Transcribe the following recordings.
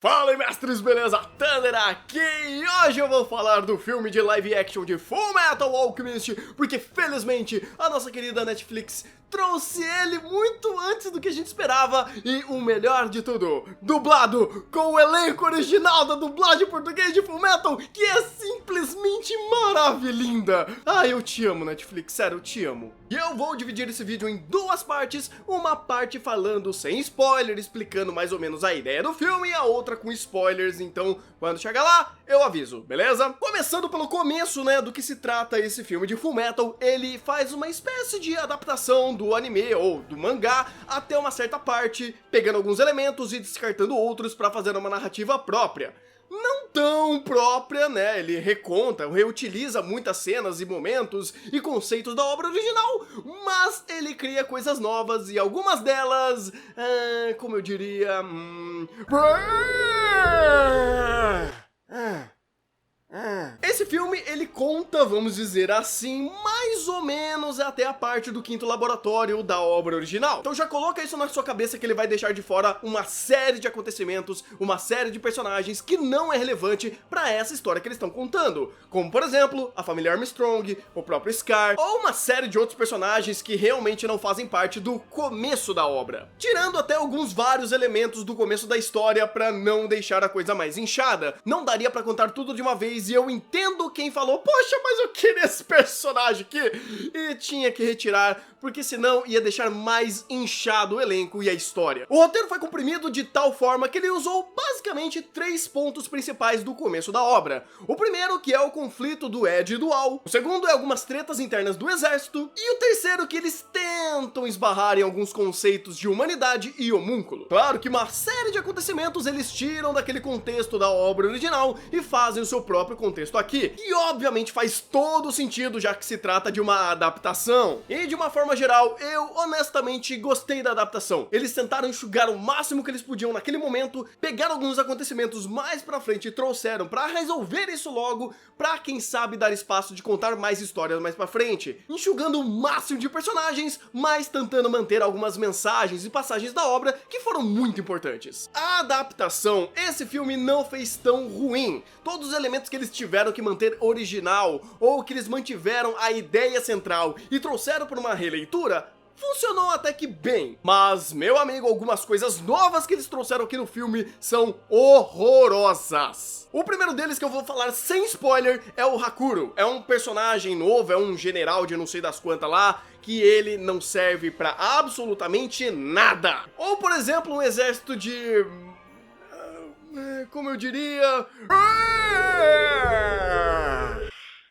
Fala aí, mestres, beleza? Thunder aqui e hoje eu vou falar do filme de live action de Fullmetal Alchemist, porque felizmente a nossa querida Netflix trouxe ele muito antes do que a gente esperava e o melhor de tudo, dublado com o elenco original da dublagem português de Fullmetal, que é simplesmente maravilhosa. Ah, eu te amo, Netflix, sério, eu te amo. E eu vou dividir esse vídeo em duas partes, uma parte falando sem spoiler, explicando mais ou menos a ideia do filme, e a outra com spoilers, então quando chegar lá, eu aviso, beleza? Começando pelo começo, né, do que se trata esse filme de Fullmetal, ele faz uma espécie de adaptação do anime ou do mangá até uma certa parte, pegando alguns elementos e descartando outros para fazer uma narrativa própria. Não tão própria, né, ele reutiliza muitas cenas e momentos e conceitos da obra original, mas ele cria coisas novas e algumas delas, como eu diria, Esse filme, ele conta, vamos dizer assim, mais ou menos até a parte do quinto laboratório da obra original. Então já coloca isso na sua cabeça que ele vai deixar de fora uma série de acontecimentos, uma série de personagens que não é relevante pra essa história que eles estão contando. Como, por exemplo, a família Armstrong, o próprio Scar, ou uma série de outros personagens que realmente não fazem parte do começo da obra. Tirando até vários elementos do começo da história pra não deixar a coisa mais inchada. Não daria pra contar tudo de uma vez e eu entendo quem falou, poxa, mas eu queria esse personagem aqui, e tinha que retirar, porque senão ia deixar mais inchado o elenco e a história. O roteiro foi comprimido de tal forma que ele usou basicamente 3 pontos principais do começo da obra. O primeiro, que é o conflito do Ed e do Al. O segundo é algumas tretas internas do exército. E o terceiro, que eles tentam esbarrar em alguns conceitos de humanidade e homúnculo. Claro que uma série de acontecimentos eles tiram daquele contexto da obra original e fazem o seu próprio contexto aqui. E obviamente faz todo sentido, já que se trata de uma adaptação. E de uma forma geral, eu honestamente gostei da adaptação. Eles tentaram enxugar o máximo que eles podiam naquele momento, pegaram alguns acontecimentos mais pra frente e trouxeram pra resolver isso logo, pra quem sabe dar espaço de contar mais histórias mais pra frente, enxugando o máximo de personagens, mas tentando manter algumas mensagens e passagens da obra que foram muito importantes. A adaptação, esse filme não fez tão ruim. Todos os elementos que eles tiveram que manter original, ou que eles mantiveram a ideia central e trouxeram para uma releitura, funcionou até que bem. Mas, meu amigo, algumas coisas novas que eles trouxeram aqui no filme são horrorosas. O primeiro deles que eu vou falar sem spoiler é o Hakuro. É um personagem novo, é um general de não sei das quantas lá, que ele não serve pra absolutamente nada. Ou, por exemplo, um exército de... como eu diria...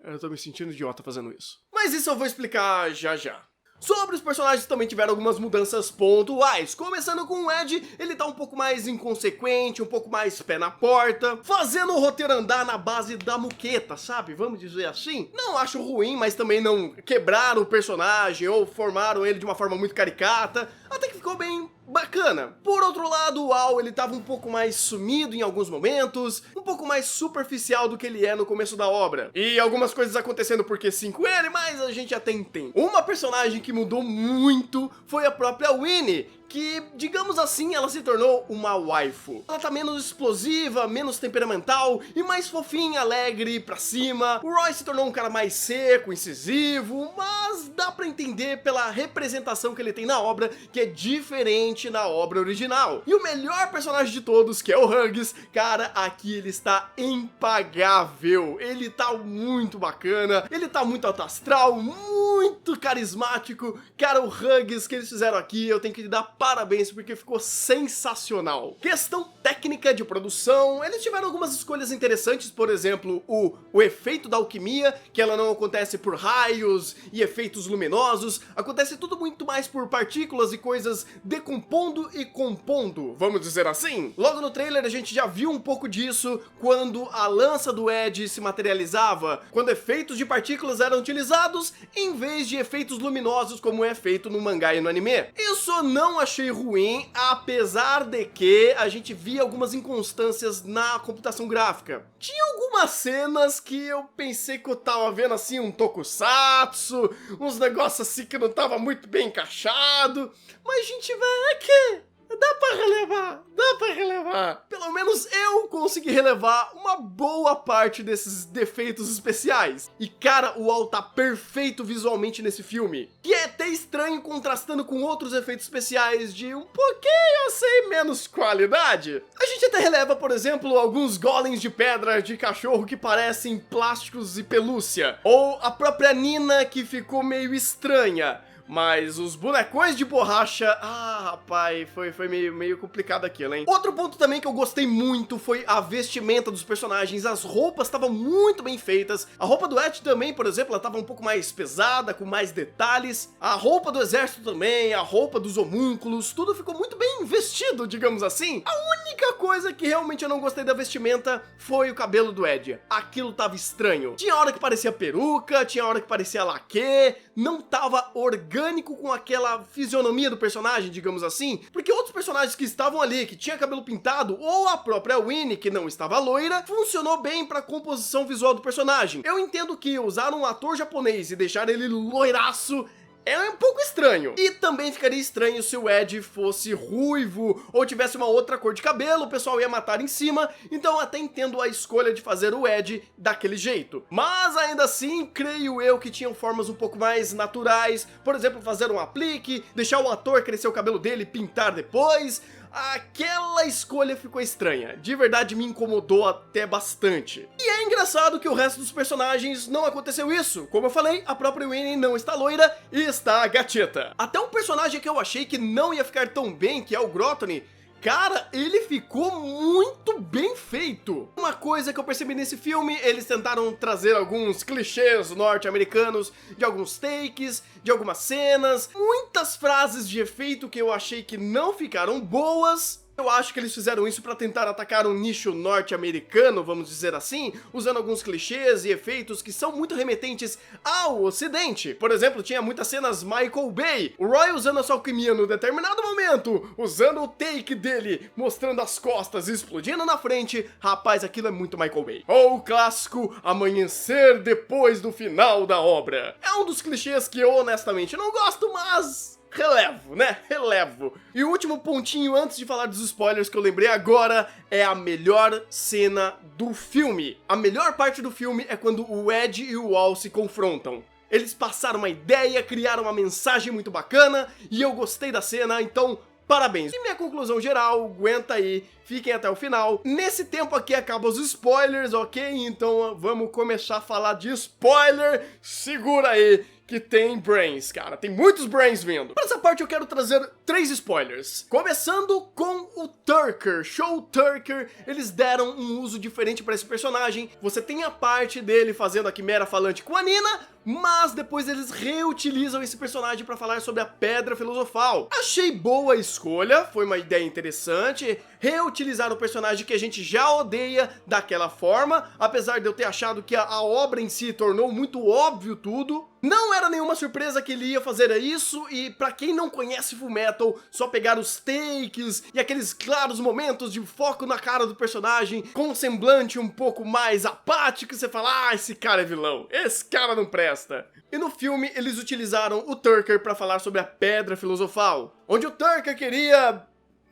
Eu tô me sentindo idiota fazendo isso. Mas isso eu vou explicar já já. Sobre os personagens também tiveram algumas mudanças pontuais, começando com o Ed, ele tá um pouco mais inconsequente, um pouco mais pé na porta, fazendo o roteiro andar na base da muqueta, sabe? Vamos dizer assim? Não acho ruim, mas também não quebraram o personagem ou formaram ele de uma forma muito caricata, até que ficou bem bacana. Por outro lado, o Al, ele tava um pouco mais sumido em alguns momentos, um pouco mais superficial do que ele é no começo da obra. E algumas coisas acontecendo porque sim com ele, mas a gente até entende. Uma personagem que mudou muito foi a própria Winnie, que, digamos assim, ela se tornou uma waifu. Ela tá menos explosiva, menos temperamental e mais fofinha, alegre, pra cima. O Roy se tornou um cara mais seco, incisivo, mas dá pra entender pela representação que ele tem na obra, que é diferente na obra original. E o melhor personagem de todos, que é o Hugs, cara, aqui ele está impagável. Ele tá muito bacana, ele tá muito alto astral, muito carismático. Cara, o Hugs que eles fizeram aqui, eu tenho que dar parabéns porque ficou sensacional. Questão técnica de produção, eles tiveram algumas escolhas interessantes, por exemplo, o efeito da alquimia, que ela não acontece por raios e efeitos luminosos, acontece tudo muito mais por partículas e coisas decompondo e compondo, vamos dizer assim. Logo no trailer a gente já viu um pouco disso quando a lança do Ed se materializava, quando efeitos de partículas eram utilizados em vez de efeitos luminosos como é feito no mangá e no anime. Isso não achei ruim, apesar de que a gente via algumas inconstâncias na computação gráfica. Tinha algumas cenas que eu pensei que eu tava vendo assim um tokusatsu, uns negócios assim que não tava muito bem encaixado, mas gente, velho, é que Dá pra relevar. Pelo menos eu consegui relevar uma boa parte desses defeitos especiais. E cara, o Al tá perfeito visualmente nesse filme, que é até estranho contrastando com outros efeitos especiais de um pouquinho, eu sei, menos qualidade. A gente até releva, por exemplo, alguns golems de pedra de cachorro que parecem plásticos e pelúcia. Ou a própria Nina, que ficou meio estranha. Mas os bonecões de borracha... Ah, rapaz, foi meio complicado aquilo, hein? Outro ponto também que eu gostei muito foi a vestimenta dos personagens. As roupas estavam muito bem feitas. A roupa do Ed também, por exemplo, ela estava um pouco mais pesada, com mais detalhes. A roupa do exército também, a roupa dos homúnculos, tudo ficou muito bem vestido, digamos assim. A única coisa que realmente eu não gostei da vestimenta foi o cabelo do Ed. Aquilo tava estranho. Tinha hora que parecia peruca, tinha hora que parecia laque, não tava orgânico com aquela fisionomia do personagem, digamos assim, porque outros personagens que estavam ali, que tinha cabelo pintado, ou a própria Winnie, que não estava loira, funcionou bem pra composição visual do personagem. Eu entendo que usar um ator japonês e deixar ele loiraço é um pouco estranho. E também ficaria estranho se o Ed fosse ruivo ou tivesse uma outra cor de cabelo, o pessoal ia matar em cima, então eu até entendo a escolha de fazer o Ed daquele jeito. Mas ainda assim, creio eu que tinham formas um pouco mais naturais, por exemplo, fazer um aplique, deixar o ator crescer o cabelo dele e pintar depois. Aquela escolha ficou estranha, de verdade me incomodou até bastante. E é engraçado que o resto dos personagens não aconteceu isso. Como eu falei, a própria Winnie não está loira e está gatita. Até um personagem que eu achei que não ia ficar tão bem, que é o Grotony, cara, ele ficou muito bem feito. Uma coisa que eu percebi nesse filme, eles tentaram trazer alguns clichês norte-americanos, de alguns takes, de algumas cenas, muitas frases de efeito que eu achei que não ficaram boas. Eu acho que eles fizeram isso para tentar atacar um nicho norte-americano, vamos dizer assim, usando alguns clichês e efeitos que são muito remetentes ao ocidente. Por exemplo, tinha muitas cenas Michael Bay, o Roy usando a sua alquimia no determinado momento, usando o take dele, mostrando as costas e explodindo na frente. Rapaz, aquilo é muito Michael Bay. Ou o clássico amanhecer depois do final da obra. É um dos clichês que eu honestamente não gosto, mas relevo, né? Relevo. E o último pontinho antes de falar dos spoilers que eu lembrei agora é a melhor cena do filme. A melhor parte do filme é quando o Ed e o Al se confrontam. Eles passaram uma ideia, criaram uma mensagem muito bacana e eu gostei da cena, então parabéns. E minha conclusão geral, aguenta aí, fiquem até o final. Nesse tempo aqui acabam os spoilers, ok? Então vamos começar a falar de spoiler. Segura aí que tem brains, cara, tem muitos brains vindo. Para essa parte eu quero trazer 3 spoilers. Começando com o Tucker, Show Tucker, eles deram um uso diferente para esse personagem. Você tem a parte dele fazendo a quimera falante com a Nina, mas depois eles reutilizam esse personagem para falar sobre a Pedra Filosofal. Achei boa a escolha, foi uma ideia interessante, reutilizar o personagem que a gente já odeia daquela forma, apesar de eu ter achado que a obra em si tornou muito óbvio tudo. Não era nenhuma surpresa que ele ia fazer isso, e pra quem não conhece Fullmetal, só pegar os takes e aqueles claros momentos de foco na cara do personagem, com um semblante um pouco mais apático, e você fala, ah, esse cara é vilão, esse cara não presta. E no filme eles utilizaram o Tucker pra falar sobre a Pedra Filosofal, onde o Tucker queria...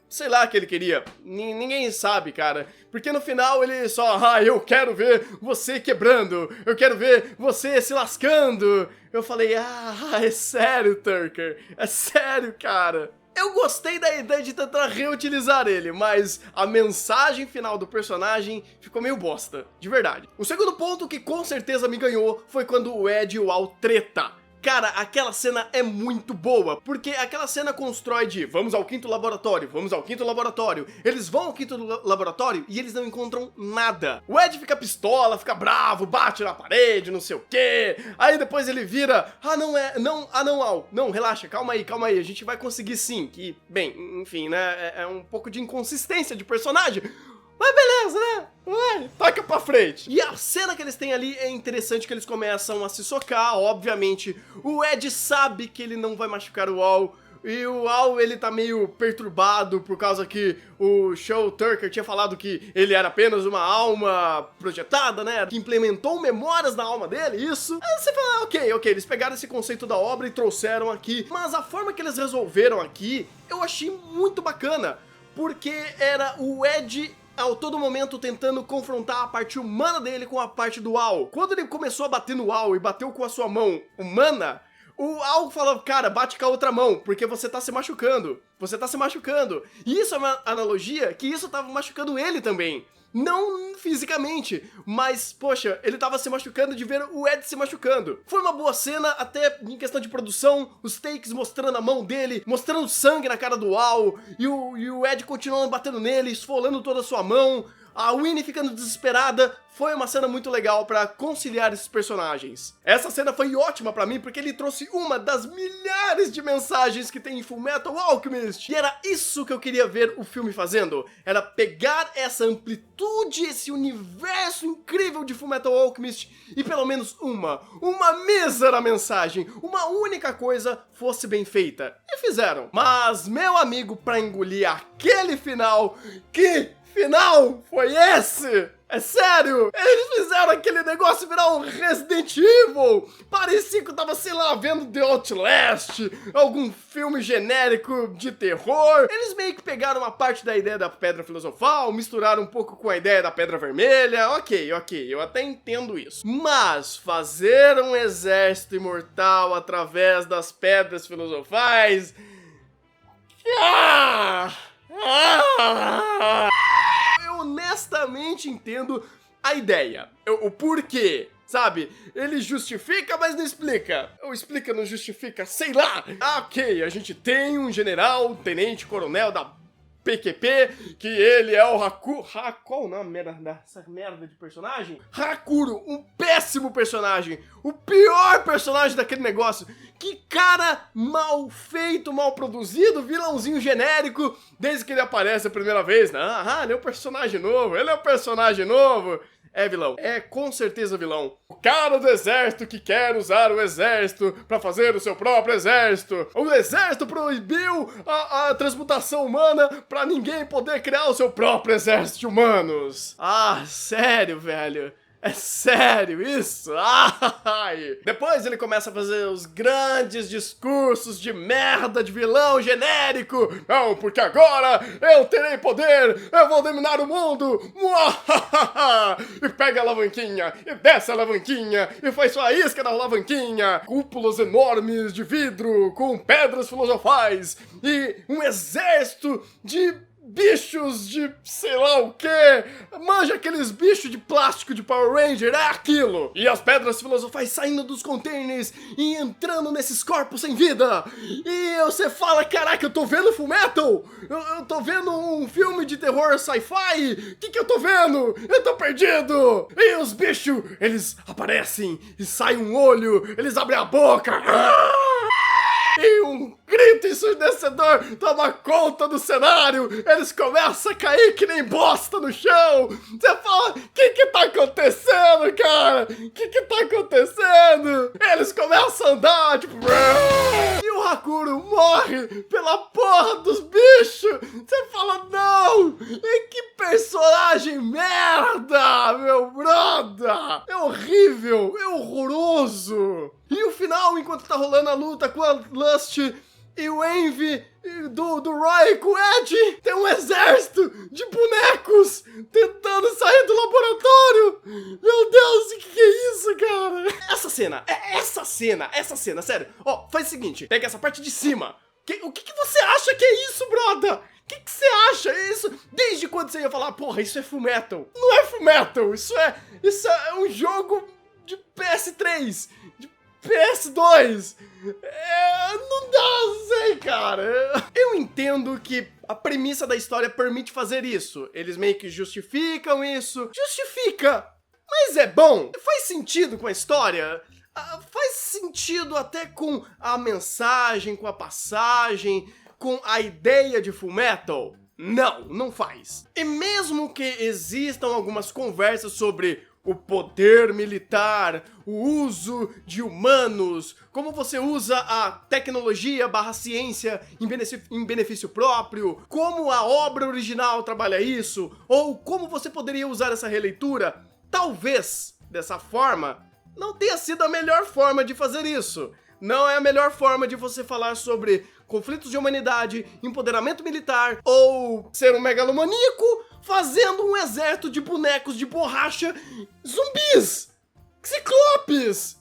sei lá o que ele queria, ninguém sabe, cara, porque no final ele só, eu quero ver você quebrando, eu quero ver você se lascando. Eu falei, é sério, Tucker, é sério, cara. Eu gostei da ideia de tentar reutilizar ele, mas a mensagem final do personagem ficou meio bosta, de verdade. O segundo ponto que com certeza me ganhou foi quando o Ed e o Al treta. Cara, aquela cena é muito boa, porque aquela cena constrói de vamos ao 5º laboratório, vamos ao 5º laboratório. Eles vão ao 5º laboratório e eles não encontram nada. O Ed fica pistola, fica bravo, bate na parede, não sei o quê. Aí depois ele vira, Al, não, relaxa, calma aí, a gente vai conseguir sim. Que, bem, enfim, né, é um pouco de inconsistência de personagem. Mas beleza, né? Vai, toca pra frente. E a cena que eles têm ali é interessante, que eles começam a se socar, obviamente. O Ed sabe que ele não vai machucar o Al, e o Al, ele tá meio perturbado por causa que o Shaw Tucker tinha falado que ele era apenas uma alma projetada, né, que implementou memórias na alma dele, isso. Aí você fala, ok, eles pegaram esse conceito da obra e trouxeram aqui, mas a forma que eles resolveram aqui, eu achei muito bacana, porque era o Ed a todo momento tentando confrontar a parte humana dele com a parte do Al. Quando ele começou a bater no Al e bateu com a sua mão humana, o Al falou, cara, bate com a outra mão, porque você tá se machucando. Você tá se machucando. E isso é uma analogia que isso tava machucando ele também. Não fisicamente, mas, poxa, ele tava se machucando de ver o Ed se machucando. Foi uma boa cena, até em questão de produção, os takes mostrando a mão dele, mostrando sangue na cara do Al, e o Ed continuando batendo nele, esfolando toda a sua mão, a Winnie ficando desesperada. Foi uma cena muito legal pra conciliar esses personagens. Essa cena foi ótima pra mim porque ele trouxe uma das milhares de mensagens que tem em Fullmetal Alchemist. E era isso que eu queria ver o filme fazendo. Era pegar essa amplitude, esse universo incrível de Fullmetal Alchemist e pelo menos uma mísera mensagem, uma única coisa fosse bem feita. E fizeram. Mas, meu amigo, pra engolir aquele final, que final foi esse? É sério? Eles fizeram aquele negócio virar um Resident Evil. Parecia que eu tava, sei lá, vendo The Outlast, algum filme genérico de terror. Eles meio que pegaram uma parte da ideia da Pedra Filosofal, misturaram um pouco com a ideia da Pedra Vermelha. Ok, eu até entendo isso. Mas fazer um exército imortal através das Pedras Filosofais... Eu honestamente entendo a ideia, o porquê, sabe? Ele justifica, mas não explica. Ou explica, não justifica, sei lá. Ok, a gente tem um general, tenente coronel da PQP, que ele é o Hakuro. Qual o nome dessa merda de personagem? Hakuro, um péssimo personagem. O pior personagem daquele negócio. Que cara mal feito, mal produzido, vilãozinho genérico, desde que ele aparece a primeira vez. Ele é um personagem novo, É vilão, é com certeza vilão. O cara do exército que quer usar o exército pra fazer o seu próprio exército. O exército proibiu a transmutação humana pra ninguém poder criar o seu próprio exército de humanos. Ah, sério, velho? É sério isso? Ai. Depois ele começa a fazer os grandes discursos de merda de vilão genérico. Não, porque agora eu terei poder, eu vou dominar o mundo. E pega a alavanquinha, e desce a alavanquinha, e faz sua isca na alavanquinha. Cúpulas enormes de vidro com pedras filosofais e um exército de bichos de sei lá o que. Manja aqueles bichos de plástico de Power Ranger, é aquilo. E as pedras filosofais saindo dos containers e entrando nesses corpos sem vida. E você fala, caraca, eu tô vendo Fullmetal? Eu tô vendo um filme de terror sci-fi? O que eu tô vendo? Eu tô perdido. E os bichos, eles aparecem e sai um olho, eles abrem a boca. E um grito ensurdecedor toma conta do cenário. Eles começam a cair que nem bosta no chão. Você fala, o que tá acontecendo, cara? O que tá acontecendo? Eles começam a andar, tipo... E o Hakuro morre pela porra dos bichos. Você fala, não! E que personagem merda, meu brother! É horrível, é horroroso. E o final, enquanto tá rolando a luta com a Lust e o Envy do Roy com o Ed, tem um exército de bonecos tentando sair do laboratório. Meu Deus, o que é isso, cara? Essa cena, sério. Ó, faz o seguinte, pega essa parte de cima. O que você acha que é isso, brother? O que você acha isso? Desde quando você ia falar, porra, isso é Fullmetal? Não é Fullmetal, isso é um jogo de PS3, de PS2. Não dá, não sei, cara. Eu entendo que a premissa da história permite fazer isso. Eles meio que justificam isso. Justifica, mas é bom. Faz sentido com a história. Faz sentido até com a mensagem, com a passagem, com a ideia de Fullmetal. Não faz. E mesmo que existam algumas conversas sobre o poder militar, o uso de humanos, como você usa a tecnologia / ciência em benefício próprio, como a obra original trabalha isso, ou como você poderia usar essa releitura, talvez, dessa forma, não tenha sido a melhor forma de fazer isso. Não é a melhor forma de você falar sobre conflitos de humanidade, empoderamento militar ou ser um megalomaníaco fazendo um exército de bonecos de borracha zumbis, ciclopes.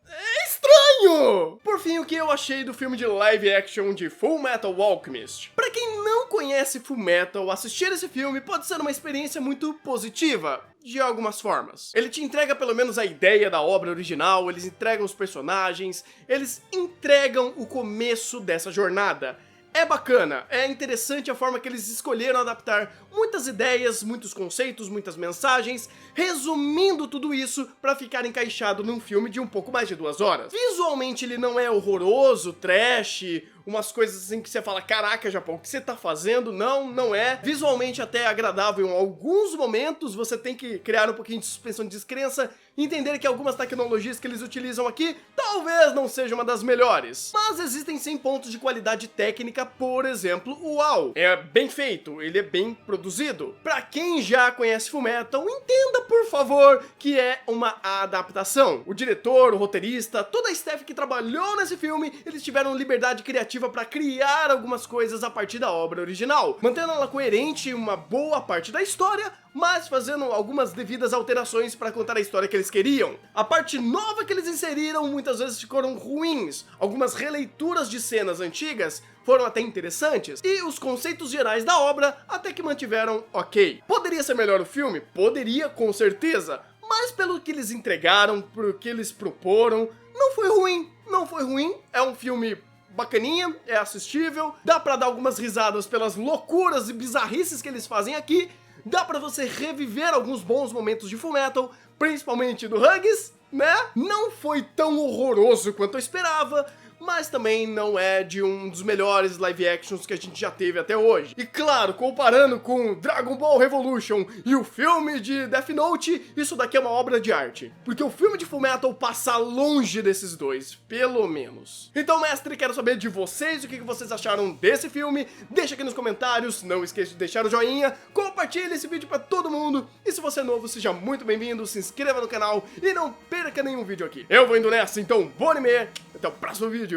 É estranho! Por fim, o que eu achei do filme de live action de Fullmetal Alchemist? Pra quem não conhece Fullmetal, assistir esse filme pode ser uma experiência muito positiva, de algumas formas. Ele te entrega pelo menos a ideia da obra original, eles entregam os personagens, eles entregam o começo dessa jornada. É bacana, é interessante a forma que eles escolheram adaptar muitas ideias, muitos conceitos, muitas mensagens, resumindo tudo isso pra ficar encaixado num filme de um pouco mais de 2 horas. Visualmente ele não é horroroso, trash, umas coisas assim que você fala, caraca, Japão, o que você tá fazendo? Não é. Visualmente até agradável em alguns momentos, você tem que criar um pouquinho de suspensão de descrença e entender que algumas tecnologias que eles utilizam aqui talvez não seja uma das melhores. Mas existem sim pontos de qualidade técnica, por exemplo, o UAU. É bem feito, ele é bem produzido. Pra quem já conhece Fullmetal, entenda por favor que é uma adaptação. O diretor, o roteirista, toda a staff que trabalhou nesse filme, eles tiveram liberdade criativa pra criar algumas coisas a partir da obra original, mantendo ela coerente uma boa parte da história, mas fazendo algumas devidas alterações para contar a história que eles queriam. A parte nova que eles inseriram muitas vezes ficaram ruins, algumas releituras de cenas antigas foram até interessantes, e os conceitos gerais da obra até que mantiveram ok. Poderia ser melhor o filme? Poderia, com certeza, mas pelo que eles entregaram, pelo que eles proporam, não foi ruim, é um filme bacaninha, é assistível, dá pra dar algumas risadas pelas loucuras e bizarrices que eles fazem aqui, dá pra você reviver alguns bons momentos de Fullmetal, principalmente do Huggies, né? Não foi tão horroroso quanto eu esperava, mas também não é de um dos melhores live actions que a gente já teve até hoje. E claro, comparando com Dragon Ball Revolution e o filme de Death Note, isso daqui é uma obra de arte. Porque o filme de Fullmetal passa longe desses dois, pelo menos. Então, mestre, quero saber de vocês o que vocês acharam desse filme. Deixa aqui nos comentários, não esqueça de deixar o joinha, compartilhe esse vídeo pra todo mundo. E se você é novo, seja muito bem-vindo, se inscreva no canal e não perca nenhum vídeo aqui. Eu vou indo nessa, então bom anime, até o próximo vídeo.